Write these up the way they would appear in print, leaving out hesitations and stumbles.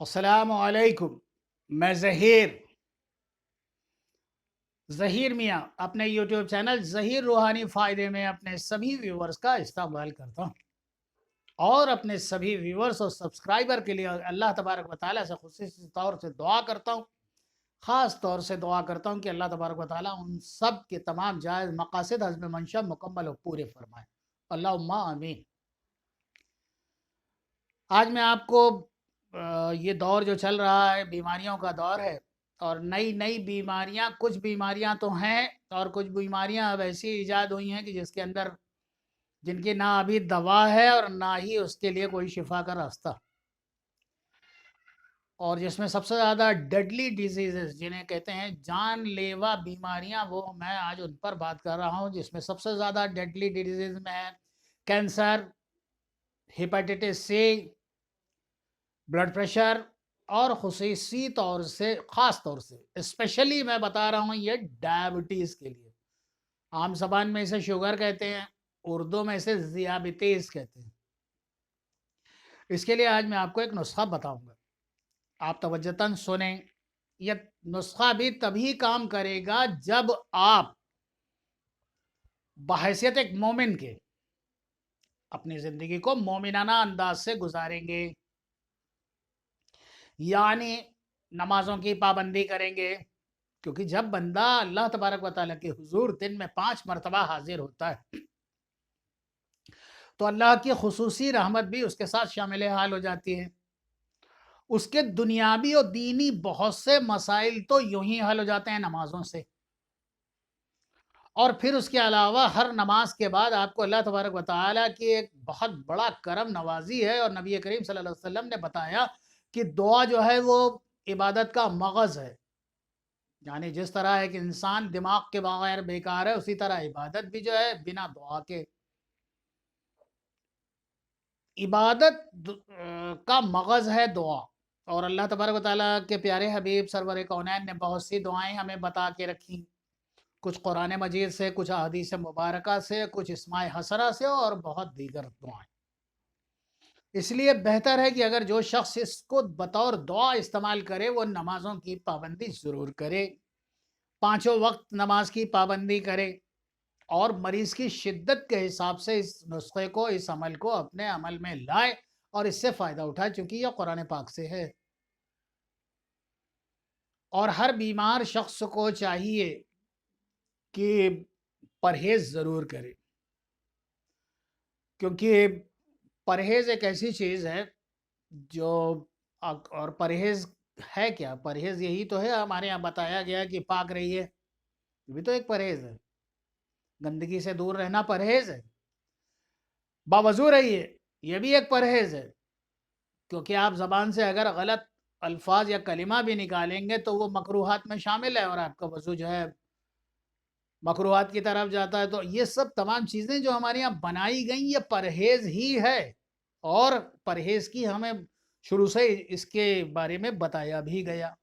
السلام علیکم۔ میں ظہیر میاں اپنے یوٹیوب چینل ظہیر روحانی فائدے میں اپنے سبھی ویورز کا استقبال کرتا ہوں اور اپنے سبھی ویورز اور سبسکرائبر کے لیے اللہ تبارک و تعالیٰ سے خصوصی طور سے دعا کرتا ہوں، خاص طور سے دعا کرتا ہوں کہ اللہ تبارک و تعالیٰ ان سب کے تمام جائز مقاصد حسب منشا مکمل و پورے فرمائے، اللہم آمین۔ آج میں آپ کو یہ دور جو چل رہا ہے بیماریوں کا دور ہے، اور نئی بیماریاں، کچھ بیماریاں تو ہیں اور کچھ بیماریاں اب ایسی ایجاد ہوئی ہیں کہ جس کے اندر جن کی نہ ابھی دوا ہے اور نہ ہی اس کے لیے کوئی شفا کا راستہ، اور جس میں سب سے زیادہ ڈیڈلی ڈیزیزز جنہیں کہتے ہیں جان لیوا بیماریاں، وہ میں آج ان پر بات کر رہا ہوں، جس میں سب سے زیادہ ڈیڈلی ڈیزیز میں ہے cancer, hepatitis C, blood pressure, اور خصوصی طور سے، خاص طور سے اسپیشلی میں بتا رہا ہوں یہ ڈائبٹیز کے لیے۔ عام زبان میں اسے شوگر کہتے ہیں، اردو میں اسے ذیابیطس کہتے ہیں۔ اس کے لیے آج میں آپ کو ایک نسخہ بتاؤں گا، آپ توجہاً سنیں۔ یہ نسخہ بھی تبھی کام کرے گا جب آپ بحیثیت ایک مومن کے اپنی زندگی کو مومنانہ انداز سے گزاریں گے، یعنی نمازوں کی پابندی کریں گے، کیونکہ جب بندہ اللہ تبارک و تعالیٰ کے حضور دن میں 5 مرتبہ حاضر ہوتا ہے تو اللہ کی خصوصی رحمت بھی اس کے ساتھ شامل حال ہو جاتی ہے۔ اس کے دنیاوی اور دینی بہت سے مسائل تو یوں ہی حل ہو جاتے ہیں نمازوں سے، اور پھر اس کے علاوہ ہر نماز کے بعد آپ کو اللہ تبارک و تعالیٰ کی ایک بہت بڑا کرم نوازی ہے، اور نبی کریم صلی اللہ علیہ وسلم نے بتایا کہ دعا جو ہے وہ عبادت کا مغز ہے، یعنی جس طرح ایک انسان دماغ کے بغیر بیکار ہے، اسی طرح عبادت بھی جو ہے بنا دعا کے، عبادت کا مغز ہے دعا۔ اور اللہ تبارک و تعالیٰ کے پیارے حبیب سرور کونین نے بہت سی دعائیں ہمیں بتا کے رکھی، کچھ قرآن مجید سے، کچھ احادیث مبارکہ سے، کچھ اسماء حسنہ سے، اور بہت دیگر دعائیں۔ اس لیے بہتر ہے کہ اگر جو شخص اس کو بطور دعا استعمال کرے وہ نمازوں کی پابندی ضرور کرے، 5 وقت نماز کی پابندی کرے، اور مریض کی شدت کے حساب سے اس نسخے کو، اس عمل کو اپنے عمل میں لائے اور اس سے فائدہ اٹھائے، چونکہ یہ قرآن پاک سے ہے۔ اور ہر بیمار شخص کو چاہیے کہ پرہیز ضرور کرے، کیونکہ پرہیز ایک ایسی چیز ہے جو، اور پرہیز ہے کیا؟ پرہیز یہی تو ہے، ہمارے یہاں بتایا گیا کہ پاک رہیے، یہ بھی تو ایک پرہیز ہے، گندگی سے دور رہنا پرہیز ہے، باوضو رہیے، یہ بھی ایک پرہیز ہے، کیونکہ آپ زبان سے اگر غلط الفاظ یا کلمہ بھی نکالیں گے تو وہ مکروہات میں شامل ہے، اور آپ کا وضو جو ہے مکروہات کی طرف جاتا ہے۔ تو یہ سب تمام چیزیں جو ہمارے یہاں بنائی گئیں یہ پرہیز ہی ہے، اور پرہیز کی ہمیں شروع سے اس کے بارے میں بتایا بھی گیا۔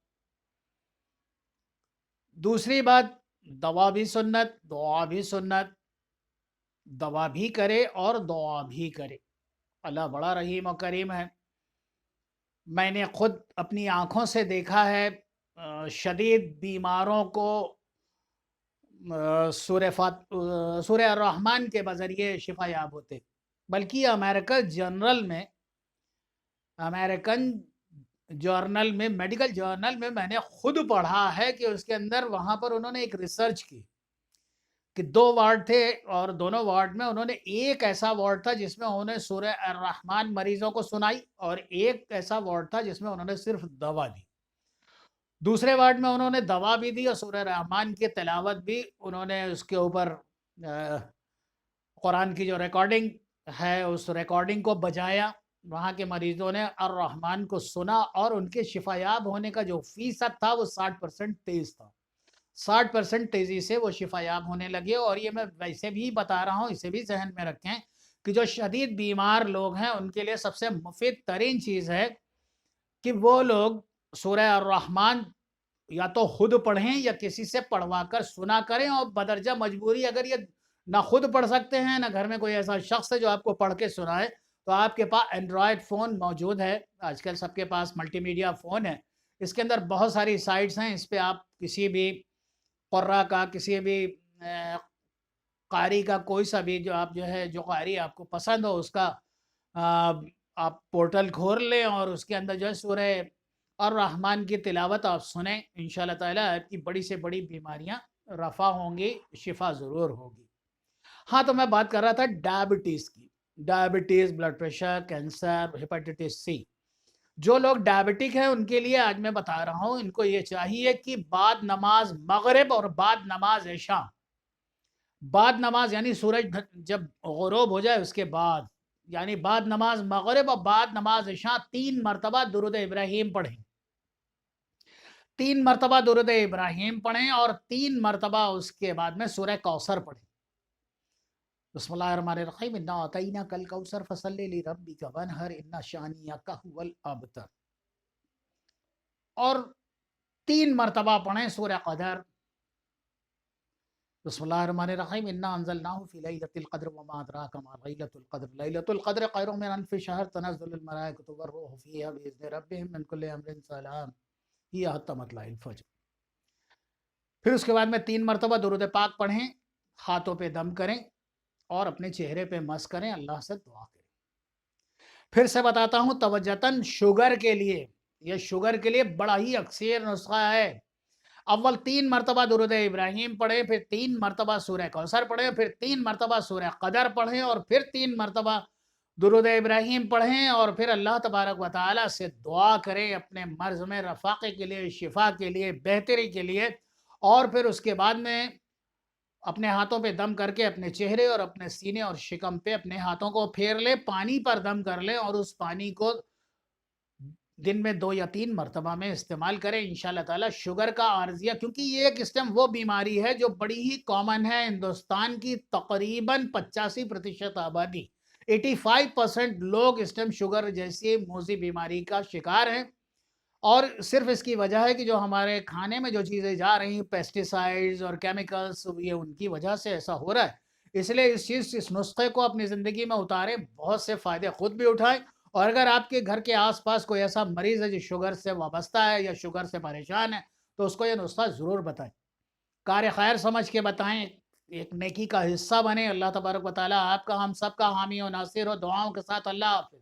دوسری بات، دوا بھی سنت، دعا بھی سنت، دوا بھی کرے اور دعا بھی کرے۔ اللہ بڑا رحیم و کریم ہے، میں نے خود اپنی آنکھوں سے دیکھا ہے شدید بیماروں کو سورہ الرحمن کے بذریعے شفا یاب ہوتے، بلکہ امریکن جرنل میں میڈیکل جرنل میں میں نے خود پڑھا ہے کہ اس کے اندر وہاں پر انہوں نے ایک ریسرچ کی کہ 2 وارڈ تھے، اور دونوں وارڈ میں انہوں نے ایک ایسا وارڈ تھا جس میں انہوں نے سورہ الرحمن مریضوں کو سنائی، اور ایک ایسا وارڈ تھا جس میں انہوں نے صرف دوا دی۔ دوسرے وارڈ میں انہوں نے دوا بھی دی اور سورہ رحمان کی تلاوت بھی، انہوں نے اس کے اوپر قرآن کی جو ریکارڈنگ ہے اس ریکارڈنگ کو بجایا، وہاں کے مریضوں نے الرحمن کو سنا، اور ان کے شفا یاب ہونے کا جو فیصد تھا وہ 60% تیز تھا، 60% تیزی سے وہ شفا یاب ہونے لگے۔ اور یہ میں ویسے بھی بتا رہا ہوں، اسے بھی ذہن میں رکھیں کہ جو شدید بیمار لوگ ہیں ان کے لیے سب سے مفید ترین چیز ہے کہ وہ لوگ سورہ الرحمن یا تو خود پڑھیں یا کسی سے پڑھوا کر سنا کریں، اور بدرجہ مجبوری اگر یہ نہ خود پڑھ سکتے ہیں نہ گھر میں کوئی ایسا شخص ہے جو آپ کو پڑھ کے سنائے، تو آپ کے پاس اینڈرائڈ فون موجود ہے، آج کل سب کے پاس ملٹی میڈیا فون ہے، اس کے اندر بہت ساری سائٹس ہیں، اس پہ آپ کسی بھی قرہ کا، کسی بھی قاری کا، کوئی سا بھی جو قاری آپ کو پسند ہو اس کا آپ پورٹل کھول لیں اور اس کے اندر جو ہے سورہ الرحمن کی تلاوت آپ سنیں، انشاءاللہ تعالیٰ آپ کی بڑی سے بڑی بیماریاں رفع ہوں گی، شفا ضرور ہوگی۔ ہاں تو میں بات کر رہا تھا ڈائبٹیز کی، diabetes, blood pressure, cancer, hepatitis C. جو لوگ ڈائبٹک ہیں ان کے لیے آج میں بتا رہا ہوں، ان کو یہ چاہیے کہ بعد نماز مغرب اور بعد نماز عشاء، بعد نماز یعنی سورج جب غروب ہو جائے اس کے بعد، یعنی بعد نماز مغرب اور بعد نماز عشاء 3 مرتبہ درود ابراہیم پڑھیں، 3 مرتبہ درود ابراہیم پڑھیں اور 3 مرتبہ اس کے بعد میں سورہ کوثر پڑھیں۔ بسم اللہ الرحمن الرحیم، انا اعطیناک الکوثر فصلی لربک وانحر ان شانئک ھو الابتر، اور 3 مرتبہ پڑھیں سورہ قدر۔ بسم اللہ الرحمن الرحیم، انا انزلناہ فی لیلۃ القدر وما ادراک ما لیلۃ القدر، لیلۃ القدر خیر من الف شہر، تنزل الملائکۃ والروح فیہا باذن ربہم من کل امر سلام، ہی حتی مطلع الفجر۔ پھر اس کے بعد میں 3 مرتبہ درود پاک پڑھیں، ہاتھوں پہ دم کریں اور اپنے چہرے پہ مس کریں، اللہ سے دعا کریں۔ پھر سے بتاتا ہوں توجہتاً، شوگر کے لیے، یہ شوگر کے لیے بڑا ہی اکثر نسخہ ہے۔ اول 3 مرتبہ درود ابراہیم پڑھیں، پھر 3 مرتبہ سورہ کوثر پڑھیں، پھر 3 مرتبہ سورہ قدر پڑھیں اور پھر 3 مرتبہ درود ابراہیم پڑھیں، اور پھر اللہ تبارک و تعالیٰ سے دعا کریں اپنے مرض میں رفاقے کے لیے، شفا کے لیے، بہتری کے لیے، اور پھر اس کے بعد میں اپنے ہاتھوں پہ دم کر کے اپنے چہرے اور اپنے سینے اور شکم پہ اپنے ہاتھوں کو پھیر لے، پانی پر دم کر لے اور اس پانی کو دن میں 2 یا 3 مرتبہ میں استعمال کریں، انشاءاللہ تعالیٰ شوگر کا عارضیہ، کیونکہ یہ ایک اس ٹائم وہ بیماری ہے جو بڑی ہی کامن ہے، ہندوستان کی تقریباً 85% آبادی، 85% لوگ اس ٹائم شوگر جیسی موذی بیماری کا شکار ہیں، اور صرف اس کی وجہ ہے کہ جو ہمارے کھانے میں جو چیزیں جا رہی ہیں، پیسٹیسائڈز اور کیمیکلز، یہ ان کی وجہ سے ایسا ہو رہا ہے۔ اس لیے اس نسخے کو اپنی زندگی میں اتاریں، بہت سے فائدے خود بھی اٹھائیں، اور اگر آپ کے گھر کے آس پاس کوئی ایسا مریض ہے جو شوگر سے وابستہ ہے یا شوگر سے پریشان ہے تو اس کو یہ نسخہ ضرور بتائیں، کار خیر سمجھ کے بتائیں، ایک نیکی کا حصہ بنیں۔ اللہ تبارک و تعالیٰ آپ کا، ہم سب کا حامی و ناصر ہو۔ دعاؤں کے ساتھ اللہ حافظ۔